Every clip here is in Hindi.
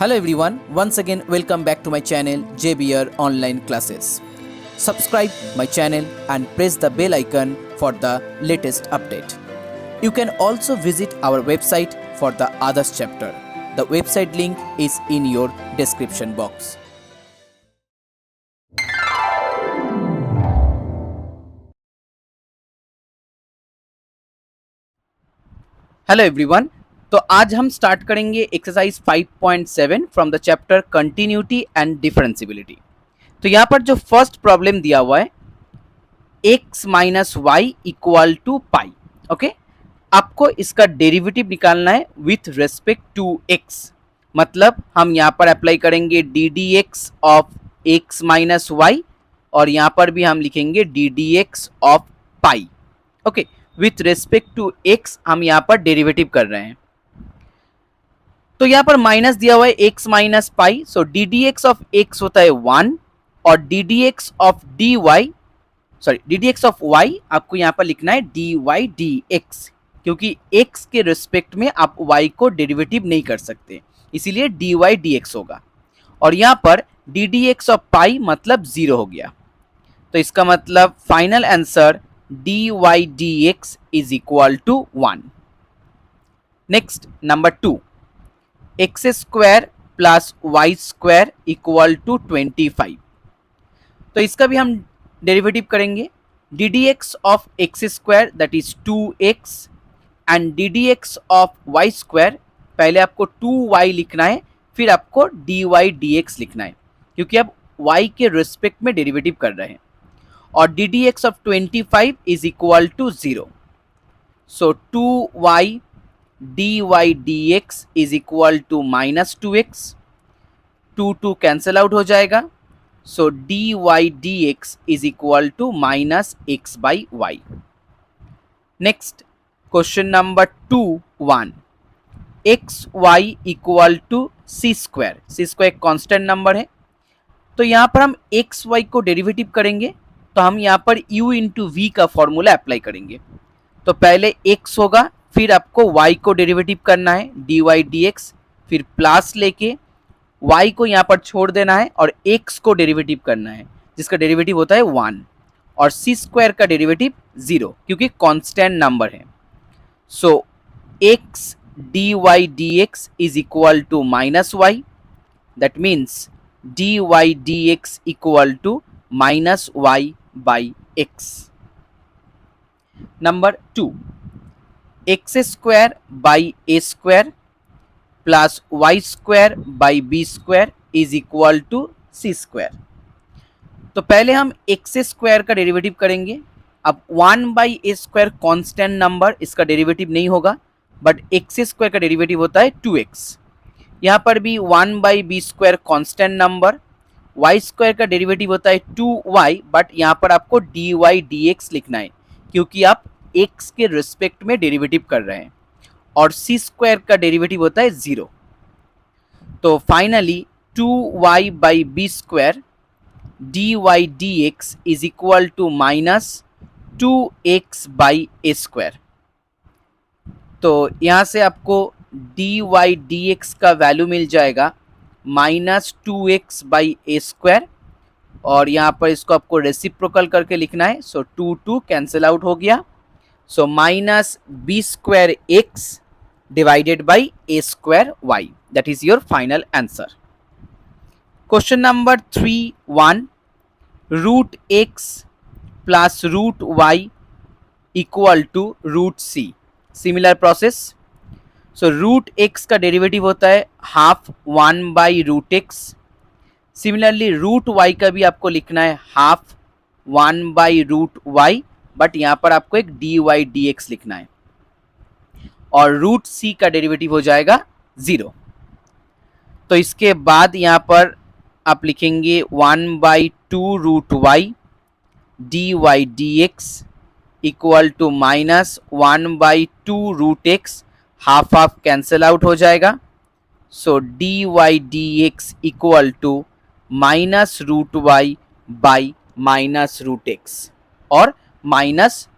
Hello everyone, once again welcome back to my channel JBR Online Classes. Subscribe my channel and press the bell icon for the latest update. You can also visit our website for the others chapter. The website link is in your description box. Hello everyone, तो आज हम स्टार्ट करेंगे exercise 5.7 from the chapter continuity and differentiability. तो यहाँ पर जो फर्स्ट प्रॉब्लम दिया हुआ है x minus Y equal to pi. Okay, आपको इसका डेरिवेटिव निकालना है विथ रेस्पेक्ट टू x। मतलब हम यहाँ पर अप्लाई करेंगे d D x of x minus y और यहाँ पर भी हम लिखेंगे d D x of pi. Okay, with respect to x हम यहाँ पर डेरिवेटिव कर रहे हैं। तो यहाँ पर माइनस दिया हुआ है x minus pi, so d D x of x होता है 1 और D D x of d y, sorry d D x of y आपको यहाँ पर लिखना है डी वाई डी एक्स, क्योंकि x के रिस्पेक्ट में आप y को डेरिवेटिव नहीं कर सकते, इसीलिए डी वाई डी एक्स होगा। और यहाँ पर d D x of pi मतलब 0 हो गया। तो इसका मतलब final answer D Y D x is equal to 1। Next number 2, x square plus y square equal to 25। तो इसका भी हम डेरिवेटिव करेंगे d D x of x square that is 2x and d D x of y square, पहले आपको 2y लिखना है फिर आपको डी वाई डी एक्स लिखना है, क्योंकि आप y के रिस्पेक्ट में डेरिवेटिव कर रहे हैं। और D D x of 25 is equal to 0, so 2y D Y D x is equal to minus 2x, 2 cancel out हो जाएगा, so D Y D x is equal to minus X by Y. Next question number 2.1, X Y equal to C square. C square एक कॉन्स्टेंट नंबर है, तो यहाँ पर हम एक्स वाई को डेरिवेटिव करेंगे तो हम यहाँ पर u इंटू वी का फॉर्मूला अप्लाई करेंगे। तो पहले x होगा, फिर आपको y को डेरिवेटिव करना है डी वाई डी एक्स, फिर प्लस लेके y को यहाँ पर छोड़ देना है और x को डेरिवेटिव करना है, जिसका डेरिवेटिव होता है 1 और सी स्क्वायर का डेरिवेटिव 0, क्योंकि कांस्टेंट नंबर है। So x d Y D x is equal to minus y, that means d Y D x equal to minus y by x. Number 2, x square by a square plus y square by b square is equal to C square. तो पहले हम एक्स स्क्वायर का डेरिवेटिव करेंगे। अब 1 by a square constant number, इसका डेरिवेटिव नहीं होगा, बट एक्स स्क्वायर का डेरिवेटिव होता है 2x। यहाँ पर भी 1 by b square constant number, y square का डेरिवेटिव होता है 2y, बट यहाँ पर आपको डी वाई डी एक्स लिखना है, क्योंकि आप x के रिस्पेक्ट में डेरिवेटिव कर रहे हैं। और सी स्क्वायर का डेरिवेटिव होता है 0। तो finally 2y by b square d Y D x is equal to minus 2x by a square. तो यहाँ से आपको डी वाई डी एक्स का वैल्यू मिल जाएगा minus 2x by a square, और यहाँ पर इसको आपको रेसिप्रोकल करके लिखना है, सो 2 कैंसिल आउट हो गया, so minus b square x divided by a square y, that is your final answer. Question number 3.1, root x plus root y equal to root c. Similar process. So root x का डेरिवेटिव होता है half 1 by root x. Similarly root y का भी आपको लिखना है half 1 by root y, but यहाँ पर आपको एक डी वाई डी एक्स लिखना है, और रूट सी का डेरिवेटिव हो जाएगा 0। तो इसके बाद यहाँ पर आप लिखेंगे 1 by 2 root Y D Y D x equal to minus 1 by 2 root X, half half cancel out हो जाएगा, so D Y D x equal to minus root Y by minus root X, और minus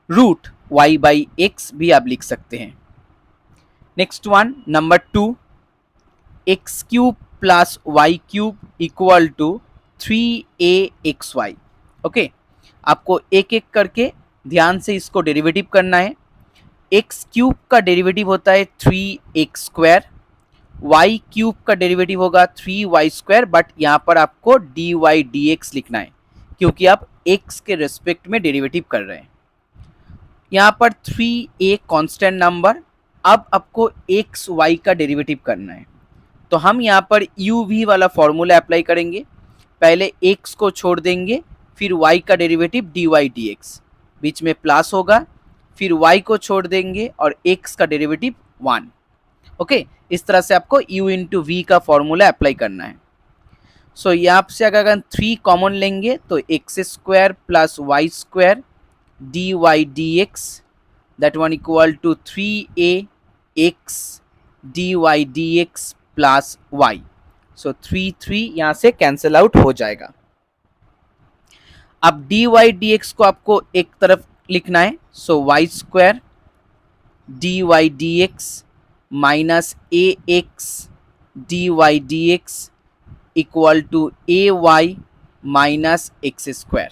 root Y by X भी आप लिख सकते हैं। Next one, number 2, X cube plus Y cube equal to 3aXy। Okay, आपको एक एक करके ध्यान से इसको डेरिवेटिव करना है। एक्स क्यूब का डेरिवेटिव होता है 3x², वाई क्यूब का डेरिवेटिव होगा 3y², बट यहाँ पर आपको dy dx लिखना है क्योंकि आप x के रेस्पेक्ट में डेरिवेटिव कर रहे हैं। यहाँ पर 3a कांस्टेंट नंबर, अब आपको एक्स वाई का डेरिवेटिव करना है, तो हम यहाँ पर uv वाला फॉर्मूला अप्लाई करेंगे। पहले x को छोड़ देंगे, फिर y का डेरिवेटिव dy dx, बीच में प्लस होगा, फिर y को छोड़ देंगे और x का डेरिवेटिव 1। ओके, इस तरह से आपको u इंटू वी का फॉर्मूला अप्लाई करना है। सो यहाँ से अगर 3 कॉमन लेंगे तो x² plus y² dy dx, that one equal to 3ax dy dx plus y। सो 3 यहाँ से कैंसिल आउट हो जाएगा। अब dy dx को आपको एक तरफ लिखना है, so y² dy dx minus ax dy dx equal to ay minus x²।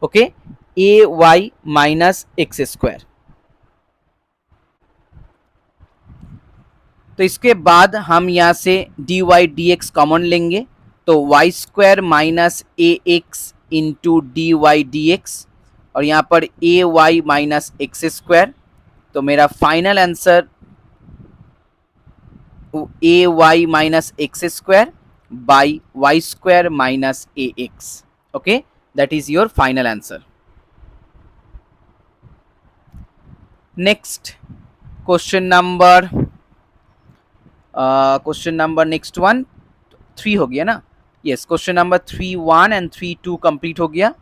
Okay, ay minus x²। तो इसके बाद हम यहाँ से dy dx कॉमन लेंगे, तो y² minus ax into dy dx और यहाँ पर ay माइनस x²। तो मेरा final answer ay minus x² by y² minus ax। Okay, that is your final answer. Next question number next one 3 हो गया ना? Yes, question number 3.1 and 3.2 complete हो गया।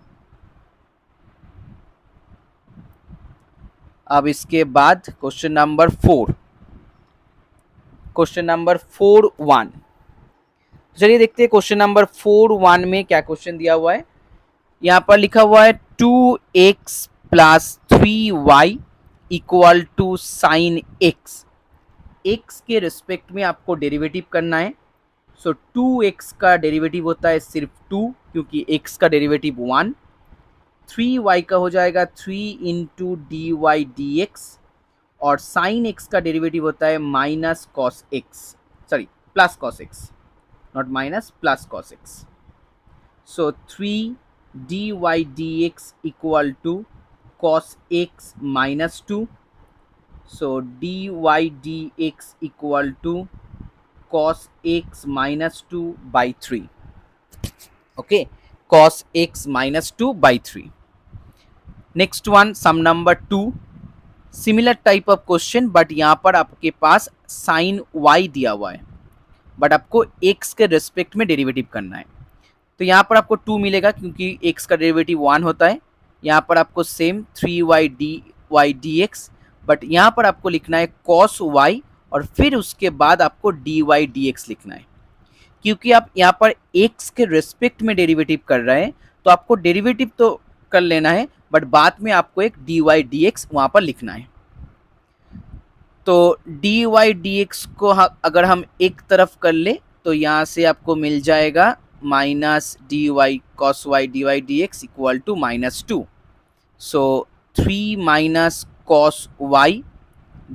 अब इसके बाद क्वेश्चन नंबर 4, क्वेश्चन नंबर 4.1। चलिए देखते हैं क्वेश्चन नंबर 4.1 में क्या क्वेश्चन दिया हुआ है। यहाँ पर लिखा हुआ है 2x plus 3y equal to sine x। x के रिस्पेक्ट में आपको डेरिवेटिव करना है। सो 2x का डेरिवेटिव होता है सिर्फ 2 क्योंकि x का डेरिवेटिव 1। 3y का हो जाएगा 3 into d Y D x और साइन x का डेरिवेटिव होता है minus cos x, sorry plus cos x, not minus, plus cos x। So 3 d Y D x equal to cos x minus 2। So dy dx equal to cos x minus 2 by 3. Okay, cos x minus 2 by 3. Next one, sum number 2. Similar type of question, but यहाँ पर आपके पास sin y दिया हुआ है, बट आपको x के रेस्पेक्ट में डेरिवेटिव करना है। तो यहाँ पर आपको 2 मिलेगा क्योंकि x का डेरिवेटिव 1 होता है। यहाँ पर आपको same 3y dy dx, but यहाँ पर आपको लिखना है cos y और फिर उसके बाद आपको dy dx लिखना है। क्योंकि आप यहाँ पर x के रेस्पेक्ट में डेरिवेटिव कर रहे हैं तो आपको डेरिवेटिव तो कर लेना है, बट बाद में आपको एक dy dx वहाँ पर लिखना है। तो dy dx को अगर हम एक तरफ कर ले तो यहाँ से आपको मिल जाएगा minus dy cos y dy dx equal to -2। So 3 minus cos y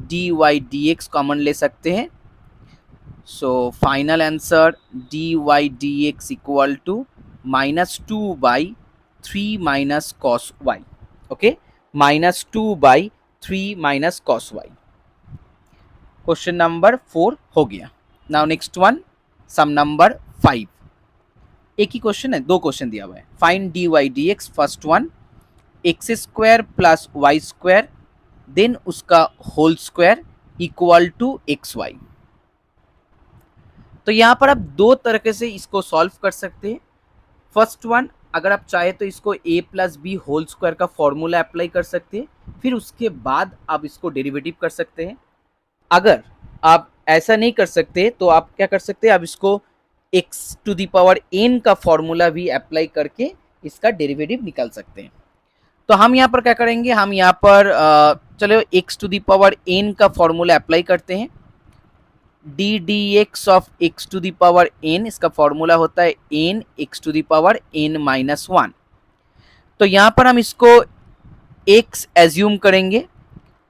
dy dx common ले सकते हैं। So final answer dy dx equal to -2 by 3 minus cos y। Okay, -2 by 3 minus cos y। Question number 4 हो गया। Now next one, sum number 5। एक ही क्वेश्चन है, 2 क्वेश्चन दिया हुआ है। Find dy dx, first one x² plus y² then उसका whole square equal to xy। तो यहाँ पर आप 2 तरीके से इसको सॉल्व कर सकते हैं। फर्स्ट वन, अगर आप चाहे तो इसको a plus b whole square का फॉर्मूला अप्लाई कर सकते हैं, फिर उसके बाद आप इसको डेरिवेटिव कर सकते हैं। अगर आप ऐसा नहीं कर सकते तो आप क्या कर सकते हैं, आप इसको x to the power n का फॉर्मूला भी अप्लाई करके इसका डेरिवेटिव निकाल सकते हैं। तो हम यहाँ पर क्या करेंगे, हम यहाँ पर चलो x to the power n का फॉर्मूला अप्लाई करते हैं। D D x of x to the power n, इसका फॉर्मूला होता है n x to the power n minus one. तो यहाँ पर हम इसको एक्स एज्यूम करेंगे,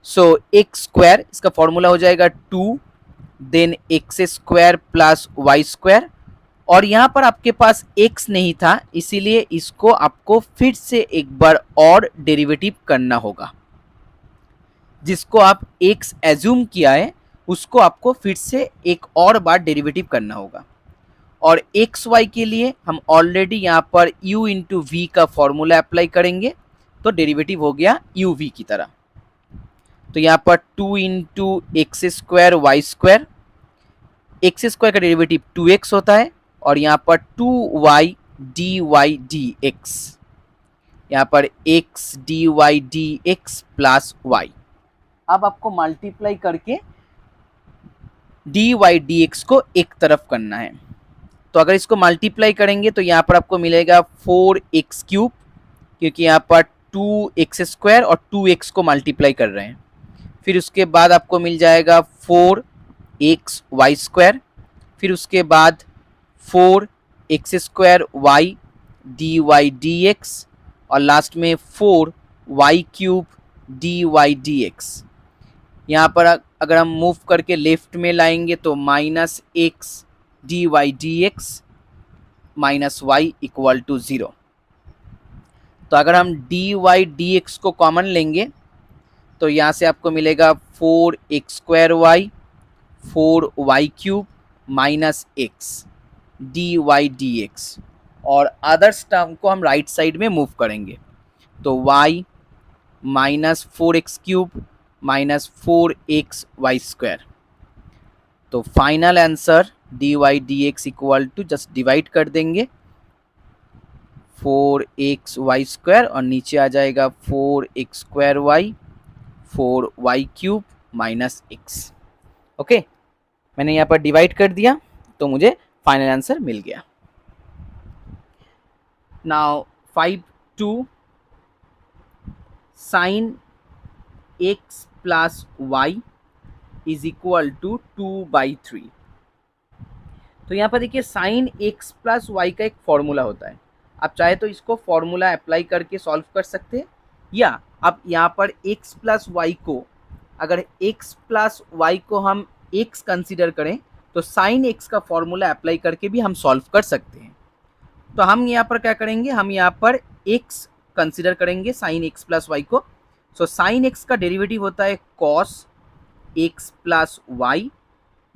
सो एक्स स्क्वायर, इसका फॉर्मूला हो जाएगा two, then x square plus y square. और यहाँ पर आपके पास x नहीं था, इसीलिए इसको आपको फिर से एक बार और डेरिवेटिव करना होगा। जिसको आप x एज्यूम किया है उसको आपको फिर से एक और बार डेरिवेटिव करना होगा। और एक्स वाई के लिए हम ऑलरेडी यहाँ पर u इंटू वी का फॉर्मूला अप्लाई करेंगे, तो डेरिवेटिव हो गया यू वी की तरह। तो यहाँ पर two into x square y square, x square का डेरिवेटिव 2x होता है, और यहाँ पर 2y dy dx, यहाँ पर x dy dx plus y। अब आपको मल्टीप्लाई करके dy dx को एक तरफ करना है। तो अगर इसको मल्टीप्लाई करेंगे तो यहाँ पर आपको मिलेगा 4x क्यूब, क्योंकि यहाँ पर 2x स्क्वायर और 2x को मल्टीप्लाई कर रहे हैं। फिर उसके बाद आपको मिल जाएगा 4x वाई स्क्वायर, फिर उसके बाद 4x square y D Y D x, और लास्ट में 4y cube d Y D x. यहाँ पर अगर हम मूव करके लेफ्ट में लाएंगे तो minus X D Y D X minus Y equal to 0। तो अगर हम डी वाई डी एक्स को कॉमन लेंगे तो यहाँ से आपको मिलेगा 4x square Y 4y cube minus X D Y D x, और अदर्स टर्म को हम राइट साइड में मूव करेंगे तो y minus 4x cube minus 4x Y square. तो final answer D Y D x equal to, just divide कर देंगे 4x वाई स्क्वायर, और नीचे आ जाएगा 4x square Y 4y cube minus x. Okay, मैंने यहाँ पर डिवाइड कर दिया तो मुझे फाइनल आंसर मिल गया। Now 5(2) sine x plus y is equal to 2/3। तो यहाँ पर देखिए साइन x प्लस वाई का एक फॉर्मूला होता है। आप चाहे तो इसको फॉर्मूला अप्लाई करके सॉल्व कर सकते हैं, या आप यहाँ पर x प्लस वाई को, अगर x प्लस वाई को हम x कंसीडर करें तो साइन x का फॉर्मूला अप्लाई करके भी हम सॉल्व कर सकते हैं। तो हम यहाँ पर क्या करेंगे, हम यहाँ पर x कंसीडर करेंगे साइन x प्लस वाई को। सो साइन x का डेरिवेटिव होता है cos x plus y,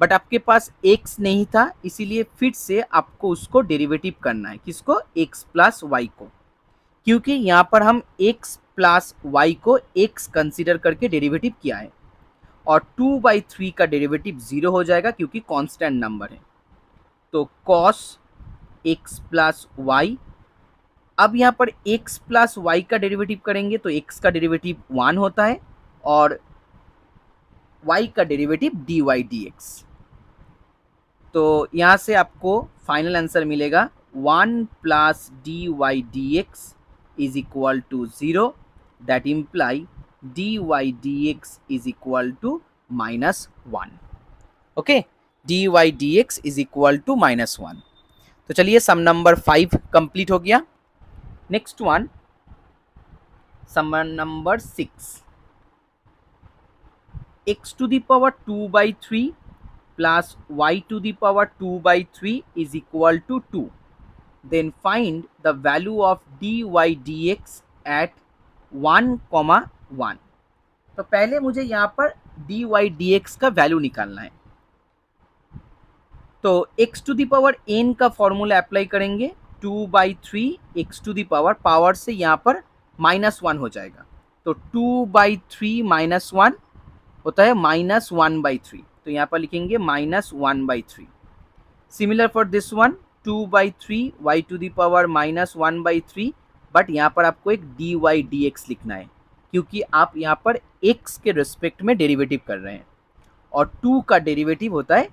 but आपके पास x नहीं था, इसीलिए फिर से आपको उसको डेरिवेटिव करना है। किसको? x प्लस वाई को, क्योंकि यहाँ पर हम x प्लस वाई को x कंसीडर करके डेरिवेटिव किया है, और 2/3 का डेरिवेटिव 0 हो जाएगा क्योंकि कांस्टेंट नंबर है। तो cos x प्लस वाई, अब यहाँ पर x प्लस वाई का डेरिवेटिव करेंगे तो x का डेरिवेटिव 1 होता है, और y का डेरिवेटिव dy dx। तो यहाँ से आपको फाइनल आंसर मिलेगा 1 plus dy dx is equal to 0, that imply dy dx is equal to -1। Okay, dy dx is equal to -1। तो चलिए सम नंबर 5 कंप्लीट हो गया। Next one, sum number 6, x to the power 2/3 plus y to the power 2/3 is equal to 2. Then find the value of dy dx at 1,1। तो पहले मुझे यहाँ पर dy dx का वैल्यू निकालना है। तो x to the power n का फॉर्मूला अप्लाई करेंगे, 2/3 x to the पावर से यहाँ पर -1 हो जाएगा। तो 2/3 -1 होता है -1/3, तो यहाँ पर लिखेंगे -1/3। Similar for this one, 2/3 y to the power -1/3, but यहाँ पर आपको एक dy dx लिखना है क्योंकि आप यहाँ पर x के रिस्पेक्ट में डेरिवेटिव कर रहे हैं, और 2 का डेरिवेटिव होता है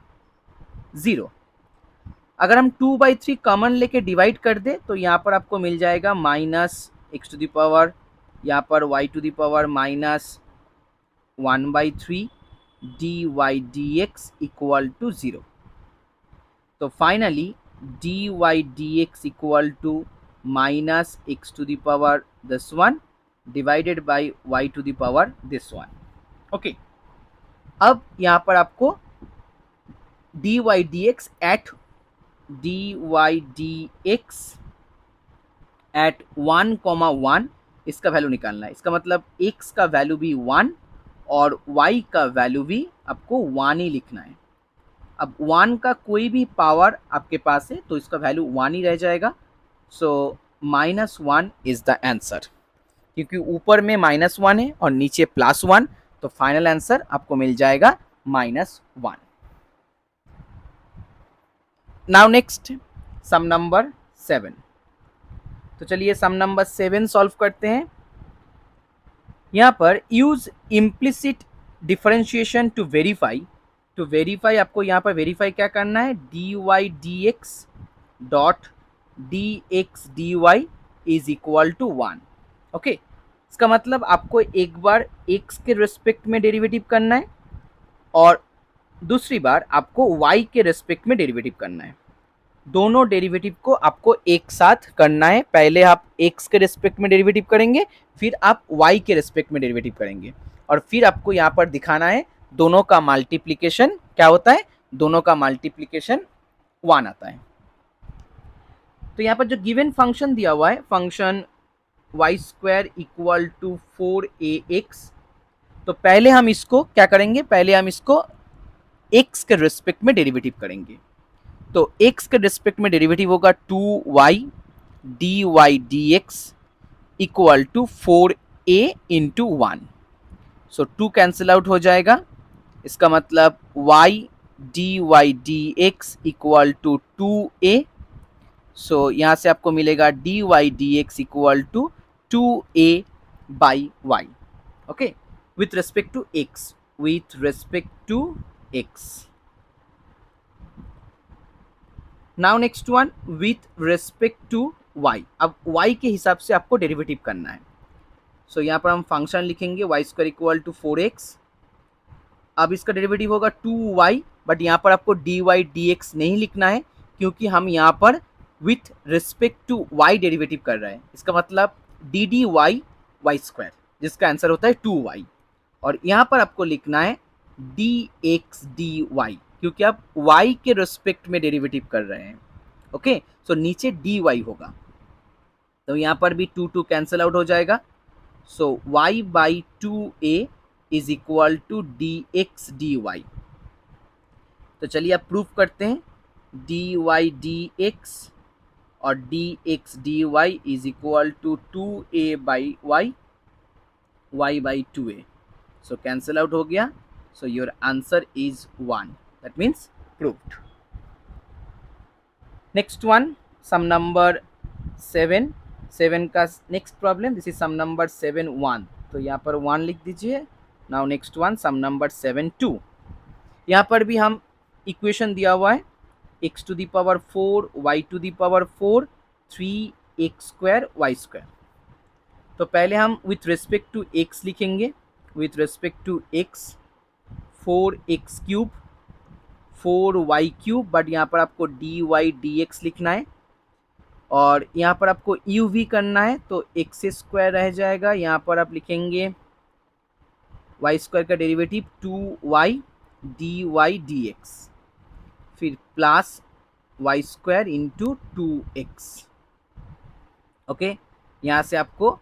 0। अगर हम 2/3 कॉमन लेके डिवाइड कर दे तो यहाँ पर आपको मिल जाएगा -x टू दी पावर, यहाँ पर y to the power -1/3, d Y D x equal to 0। तो finally d Y D x equal to minus x to the power this one divided by y to the power this one. Okay, अब यहाँ पर आपको d Y D x at 1,1 इसका वैल्यू निकालना है। इसका मतलब x का वैल्यू भी 1 और y का वैल्यू भी आपको 1 ही लिखना है। अब 1 का कोई भी पावर आपके पास है तो इसका वैल्यू 1 ही रह जाएगा। सो -1 इज द आंसर, क्योंकि ऊपर में -1 है और नीचे +1, तो फाइनल आंसर आपको मिल जाएगा -1। Now next sum number 7। तो चलिए सम नंबर 7 सॉल्व करते हैं। यहाँ पर use implicit differentiation to verify आपको यहाँ पर वेरीफाई क्या करना है, d Y D x dot d x D y is equal to 1। Okay, इसका मतलब आपको एक बार x के रिस्पेक्ट में डेरिवेटिव करना है और दूसरी बार आपको y के रिस्पेक्ट में डेरिवेटिव करना है। दोनों डेरिवेटिव को आपको एक साथ करना है। पहले आप x के रिस्पेक्ट में डेरिवेटिव करेंगे, फिर आप y के रिस्पेक्ट में डेरिवेटिव करेंगे, और फिर आपको यहाँ पर दिखाना है दोनों का मल्टीप्लिकेशन क्या होता है, दोनों का मल्टीप्लिकेशन 1 आता है। तो यहाँ पर जो गिवन फंक्शन दिया हुआ है, function y² equal to 4ax, तो पहले हम इसको क्या करेंगे, पहले हम इसको x के रिस्पेक्ट में डेरिवेटिव करेंगे। तो x के रिस्पेक्ट में डेरिवेटिव होगा 2y D Y D x equal to 4a into 1। So 2 cancel out हो जाएगा। इसका मतलब y d Y D x equal to 2a। So यहाँ से आपको मिलेगा d Y D x equal to 2a by y। Okay, with respect to x, with respect to x। Now next one with respect to y। अब y के हिसाब से आपको डेरिवेटिव करना है। सो यहाँ पर हम फंक्शन लिखेंगे y² इक्वल टू 4x। अब इसका डेरिवेटिव होगा 2y, बट यहाँ पर आपको dy dx नहीं लिखना है, क्योंकि हम यहाँ पर with respect to y derivative कर रहे हैं। इसका मतलब डी डी वाई y², जिसका आंसर होता है 2y, और यहाँ पर आपको लिखना है dx dy, क्योंकि आप y के रिस्पेक्ट में डेरिवेटिव कर रहे हैं। ओके, सो नीचे dy होगा, तो यहाँ पर भी 2 कैंसिल आउट हो जाएगा। So y by 2a is equal to dx dy। तो चलिए आप प्रूफ करते हैं, dy dx और dx dy is equal to 2a by y by 2a। So cancel out हो गया। So your answer is 1, that means proved। next one sum number 7 का next problem, this is sum number 7(1), तो यहाँ पर 1 लिख दीजिए। now next one sum number 7(2), यहाँ पर भी हम इक्वेशन दिया हुआ है x to the power 4 y to the power 4 3x² y²। तो पहले हम with respect to x लिखेंगे, with respect to x 4x³ 4y³, but यहाँ पर आपको dy dx लिखना है, और यहाँ पर आपको u भी करना है, तो x² रह जाएगा। यहाँ पर आप लिखेंगे y² का डेरिवेटिव 2y dy dx, फिर plus y² into 2x। Okay, यहाँ से आपको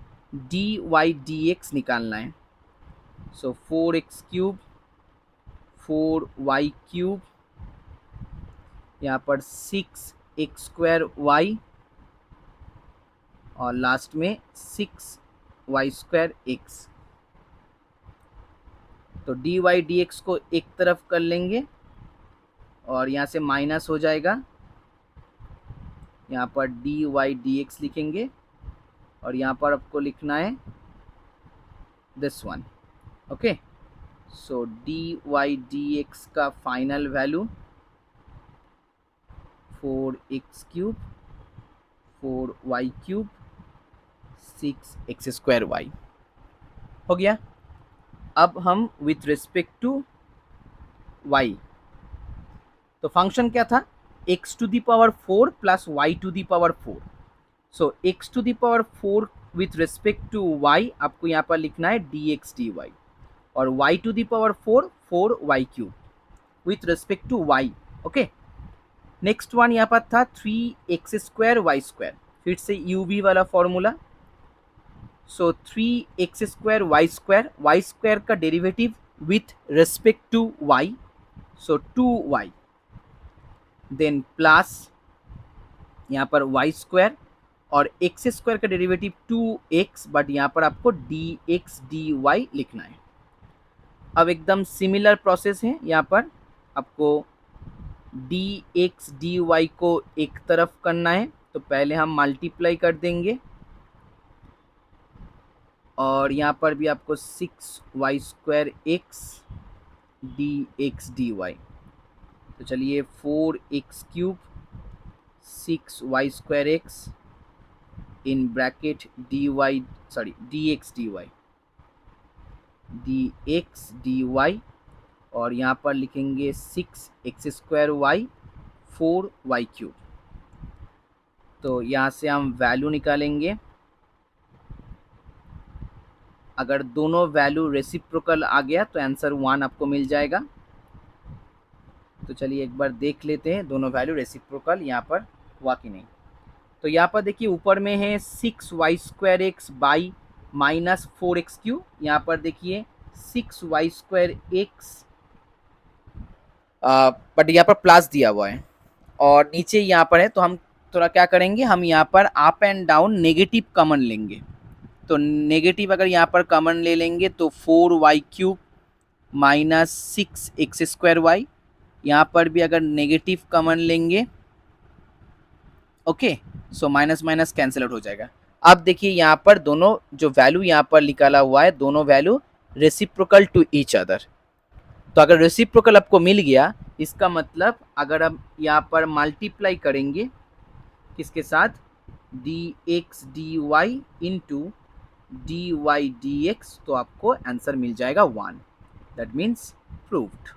dy dx निकालना है। सो 4x³ 4y³, यहाँ पर 6x² y, और लास्ट में 6y² x। तो dy dx को एक तरफ कर लेंगे और यहाँ से माइनस हो जाएगा। यहाँ पर dy dx लिखेंगे और यहाँ पर आपको लिखना है this one. Okay, so dy dx का final value 4x³ 4y³ 6x² y हो गया। अब हम विथ रिस्पेक्ट टू वाई। तो फंक्शन क्या था, x to the power 4 plus y to the power 4। So x to the power 4 with respect to y आपको यहाँ पर लिखना है डी एक्स डी वाई, और y to the power 4 4y cube with respect to y। Okay, next one यहाँ पर था 3x² y², फिर से uv वाला फॉर्मूला। सो 3x² y² का derivative with respect to y, so 2y, then plus यहाँ पर y² और x² का डेरिवेटिव 2x, बट यहाँ पर आपको dx dy लिखना है। अब एकदम सिमिलर प्रोसेस है, यहाँ पर आपको dx dy को एक तरफ करना है, तो पहले हम मल्टीप्लाई कर देंगे, और यहाँ पर भी आपको 6y² x dx dy। तो चलिए 4x³ 6y² x in bracket dx dy, और यहाँ पर लिखेंगे 6x² y 4y³। तो यहाँ से हम वैल्यू निकालेंगे, अगर दोनों वैल्यू रेसिप्रोकल आ गया तो आंसर 1 आपको मिल जाएगा। तो चलिए एक बार देख लेते हैं दोनों वैल्यू रेसिप्रोकल यहाँ पर हुआ कि नहीं। तो यहाँ पर देखिए ऊपर में है 6y² x by minus 4x³, यहाँ पर देखिए 6y² x बट यहाँ पर प्लस दिया हुआ है, और नीचे यहाँ पर है, तो हम थोड़ा क्या करेंगे, हम यहाँ पर up and down negative common लेंगे। तो नेगेटिव अगर यहाँ पर कॉमन ले लेंगे तो 4y³ माइनस 6x² y, यहाँ पर भी अगर नेगेटिव कॉमन लेंगे, okay, so minus minus cancel out हो जाएगा। अब देखिए यहाँ पर दोनों जो वैल्यू यहाँ पर निकाला हुआ है, दोनों value reciprocal to each other. तो अगर रेसिप्रोकल आपको मिल गया, इसका मतलब अगर हम यहाँ पर मल्टीप्लाई करेंगे किसके साथ, dx dy into dy dx, तो आपको आंसर मिल जाएगा 1। That means proved.